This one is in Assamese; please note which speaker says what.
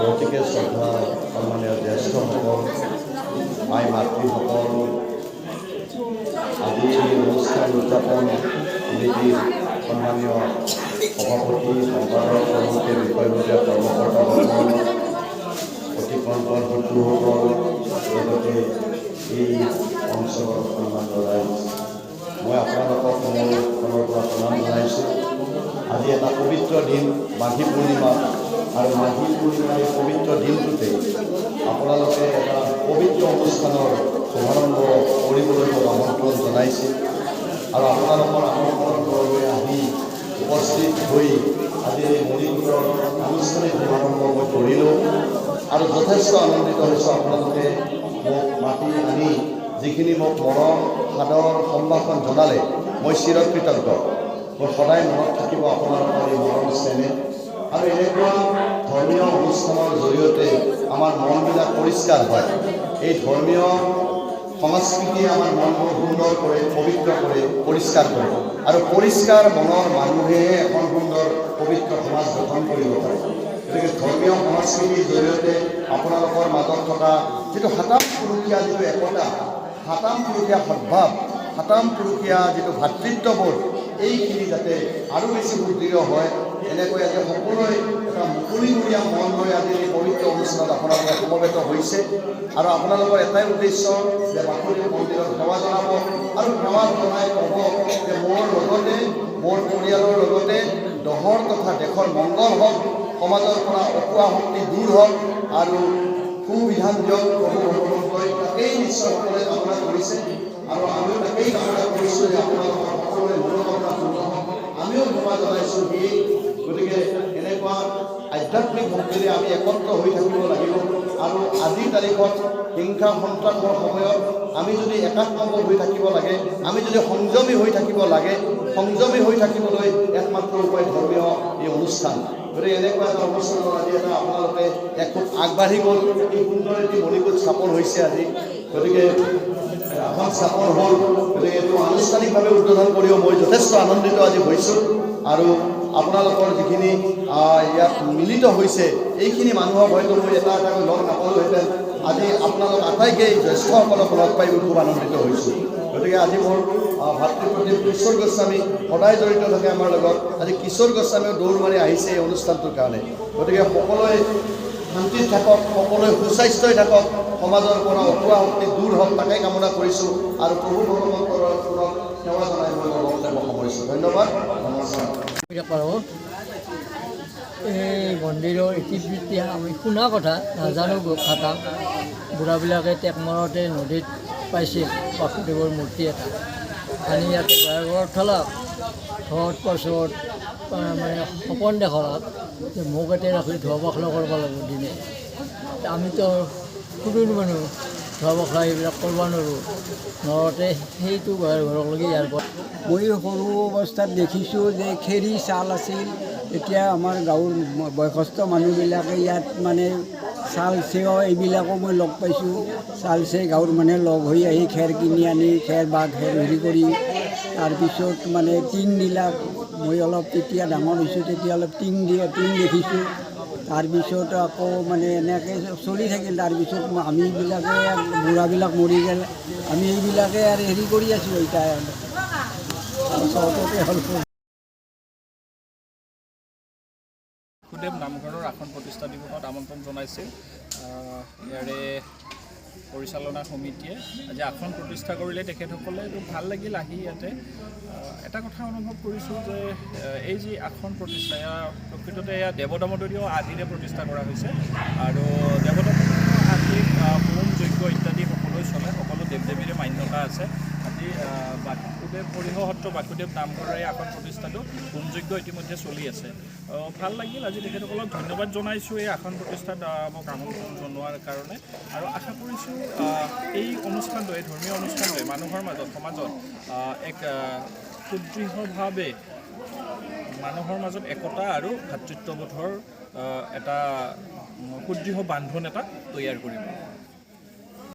Speaker 1: গতিকে শ্ৰদ্ধা সন্মানীয় জ্যেষ্ঠসকল মাই মাতৃসকল আজি অনুষ্ঠান উদযাপন সমিতিৰ সন্মানীয় সভাপতি সম্পাদক প্ৰমুখে বিষয়ববীয়া কৰ্মকৰ্তাসকল অতি কণ্ঠৰ শিশুসকল লগতে এই অঞ্চলৰ সন্মানীয় ৰাইজ মই আপোনালোকক মোৰ ফালৰ পৰা প্ৰণাম জনাইছোঁ। আজি এটা পবিত্ৰ দিন মাঘী পূৰ্ণিমা আৰু মাঘী পূৰ্ণিমাৰ এই পবিত্ৰ দিনটোতে আপোনালোকে এটা পবিত্ৰ অনুষ্ঠানৰ শুভাৰম্ভ কৰিবলৈ মোক আমন্ত্ৰণ জনাইছে আৰু আপোনালোকৰ আমন্ত্ৰণলৈ আহি উপস্থিত হৈ আজি এই মণিপুৰৰ আনুষ্ঠানিক শুভাৰম্ভ মই কৰিলোঁ আৰু যথেষ্ট আনন্দিত হৈছোঁ। আপোনালোকে মোক মাতি আনি যিখিনি মোক মৰম সাদৰ সম্ভাষণ জনালে মই চিৰকৃতজ্ঞ। মোৰ সদায় মনত থাকিব আপোনালোকৰ এই মৰম চেনেহ আৰু এনেকুৱা ধৰ্মীয় অনুষ্ঠানৰ জৰিয়তে আমাৰ মনবিলাক পৰিষ্কাৰ হয়। এই ধৰ্মীয় সংস্কৃতিয়ে আমাৰ মনবোৰ সুন্দৰ কৰে, পবিত্ৰ কৰে, পৰিষ্কাৰ কৰে আৰু পৰিষ্কাৰ মনৰ মানুহেহে এখন সুন্দৰ পবিত্ৰ সমাজ গঠন কৰিব পাৰে। গতিকে ধৰ্মীয় সংস্কৃতিৰ জৰিয়তে আপোনালোকৰ মাজত থকা যিটো সাতাম পুৰুষীয়া যিটো একতা, সাতাম পুৰুষীয়া সদ্ভাৱ, সাতাম পুৰুষীয়া যিটো ভাতৃত্ববোধ, এইখিনি যাতে আৰু বেছি সুদৃঢ় হয়, এনেকৈ আজি সকলোৱে এটা মুকলিমূৰীয়া মন লৈ আজি এই পবিত্ৰ অনুষ্ঠানত আপোনালোকে সমবেত হৈছে আৰু আপোনালোকৰ এটাই উদ্দেশ্য যে বাসুদেৱ মন্দিৰত সেৱা জনাব আৰু সেৱা জনাই ক'ব যে মোৰ লগতে মোৰ পৰিয়ালৰ লগতে দহৰ তথা দেশৰ মংগল হওক, সমাজৰ পৰা অপুৱা শক্তি দূৰ হওক আৰু সুবিধান দিয়ক প্ৰভু ভগৱন্তই। তাকেই নিশ্চয় সকলোৱে কামনা কৰিছে আৰু আমিও তাকেই কামনা কৰিছোঁ যে আপোনালোকৰ সকলোৱে মনোকামনা পূৰ্ণ হওক। আমিও ক্ষমা জনাইছোঁ সেই। গতিকে এনেকুৱা আধ্যাত্মিক ভক্তিৰে আমি একত্ৰ হৈ থাকিব লাগিব আৰু আজিৰ তাৰিখত হিংসা সন্ত্ৰাসৰ সময়ত আমি যদি একাত্মক হৈ থাকিব লাগে, আমি যদি সংযমী হৈ থাকিব লাগে, সংযমী হৈ থাকিবলৈ একমাত্ৰ উপায় ধৰ্মীয় এই অনুষ্ঠান। গতিকে এনেকুৱা এটা অনুষ্ঠানত আজি এটা আপোনালোকে এক খুব আগবাঢ়ি গ'ল। এই সুন্দৰ এটি মণিকূট স্থাপন হৈছে আজি। গতিকে এখন স্থাপন হ'ল। গতিকে এইটো আনুষ্ঠানিকভাৱে উদ্বোধন কৰিও মই যথেষ্ট আনন্দিত আজি হৈছোঁ আৰু আপোনালোকৰ যিখিনি ইয়াত মিলিত হৈছে এইখিনি মানুহক হয়তো মই এটা এটাকৈ লগ নাপালোহেঁতেন। আজি আপোনালোক আটাইকেই জ্যেষ্ঠসকলক লগ পাই মই খুব আনন্দিত হৈছোঁ। গতিকে আজি মোৰ ভাতৃপ্ৰদীপ কিশোৰ গোস্বামী সদায় জড়িত থাকে আমাৰ লগত। আজি কিশোৰ গোস্বামীও দৌৰ মাৰি আহিছে এই অনুষ্ঠানটোৰ কাৰণে। গতিকে সকলোৱে শান্তিত থাকক, সকলোৱে সুস্বাস্থ্যই থাকক, সমাজৰ পৰা অপুৱা শক্তি দূৰ হওক, তাকে কামনা কৰিছোঁ আৰু প্ৰভু ভগৱন্তৰ
Speaker 2: এই মন্দিৰৰ ইতিবৃত্তি আমি শুনা কথা নাজানো কথা বুঢ়াবিলাকে টেকমৰতে নদীত পাইছিল বাসুদেৱৰ মূৰ্তি এটা আনি ইয়াতে ঘৰত থলাক ঘৰত পাছত মানে সপোন দেখালাক যে মোক এতিয়া ৰাখি ধোৱা পখলা কৰিব লাগিব দিনে আমিতো সৰু মানুহ ধোৱা পখলা এইবিলাক কৰিব নোৱাৰোঁ ঘৰতে সেইটো ঘৰলৈকে ইয়াৰ পৰা
Speaker 3: মই সৰু অৱস্থাত দেখিছোঁ যে খেৰী চাল আছিল এতিয়া আমাৰ গাঁৱৰ বয়সস্থ মানুহবিলাকে ইয়াত মানে চাল চেও এইবিলাকো মই লগ পাইছোঁ চাল চে গাঁৱৰ মানুহে লগ হৈ আহি খেৰ কিনি আনি খেৰ বা খেৰ হেৰি কৰি তাৰপিছত মানে টিং দিলাক মই অলপ তেতিয়া ডাঙৰ হৈছোঁ তেতিয়া অলপ টিং দেখিছোঁ তাৰপিছত আকৌ মানে এনেকৈ চলি থাকিল তাৰপিছত আমিবিলাকে বুঢ়াবিলাক মৰি গ'ল আমি এইবিলাকে আৰু হেৰি কৰি আছোঁ এতিয়া চহৰতে হ'ল
Speaker 4: বাসুদেৱ নামঘৰৰ আসন প্ৰতিষ্ঠা দিৱসত আমন্ত্ৰণ জনাইছিল ইয়াৰে পৰিচালনা সমিতিয়ে আজি আসন প্ৰতিষ্ঠা কৰিলে তেখেতসকলে খুব ভাল লাগিল আহি ইয়াতে এটা কথা অনুভৱ কৰিছোঁ যে এই যি আসন প্ৰতিষ্ঠা প্ৰকৃততে এয়া দেৱদামোদৰীয় আদিৰে প্ৰতিষ্ঠা কৰা হৈছে আৰু দেৱদামোদৰীয় আদিত হোম যজ্ঞ ইত্যাদি সকলো চলে সকলো দেৱ দেৱীৰে মান্যতা আছে আজি বাসুদেৱ হৰিহ সত্ৰ বাসুদেৱ নামঘৰৰ এই আসন প্ৰতিষ্ঠাটো হোম যজ্ঞ ইতিমধ্যে চলি আছে ভাল লাগিল আজি তেখেতসকলক ধন্যবাদ জনাইছোঁ এই আসন প্ৰতিষ্ঠাত মোক আমন্ত্ৰণ জনোৱাৰ কাৰণে আৰু আশা কৰিছোঁ এই অনুষ্ঠানটো এই ধৰ্মীয় অনুষ্ঠানটোৱে মানুহৰ মাজত সমাজত এক সুদৃঢ়ভাৱে মানুহৰ মাজত একতা আৰু ভাতৃত্ববোধৰ এটা সুদৃঢ় বান্ধোন এটা তৈয়াৰ কৰিব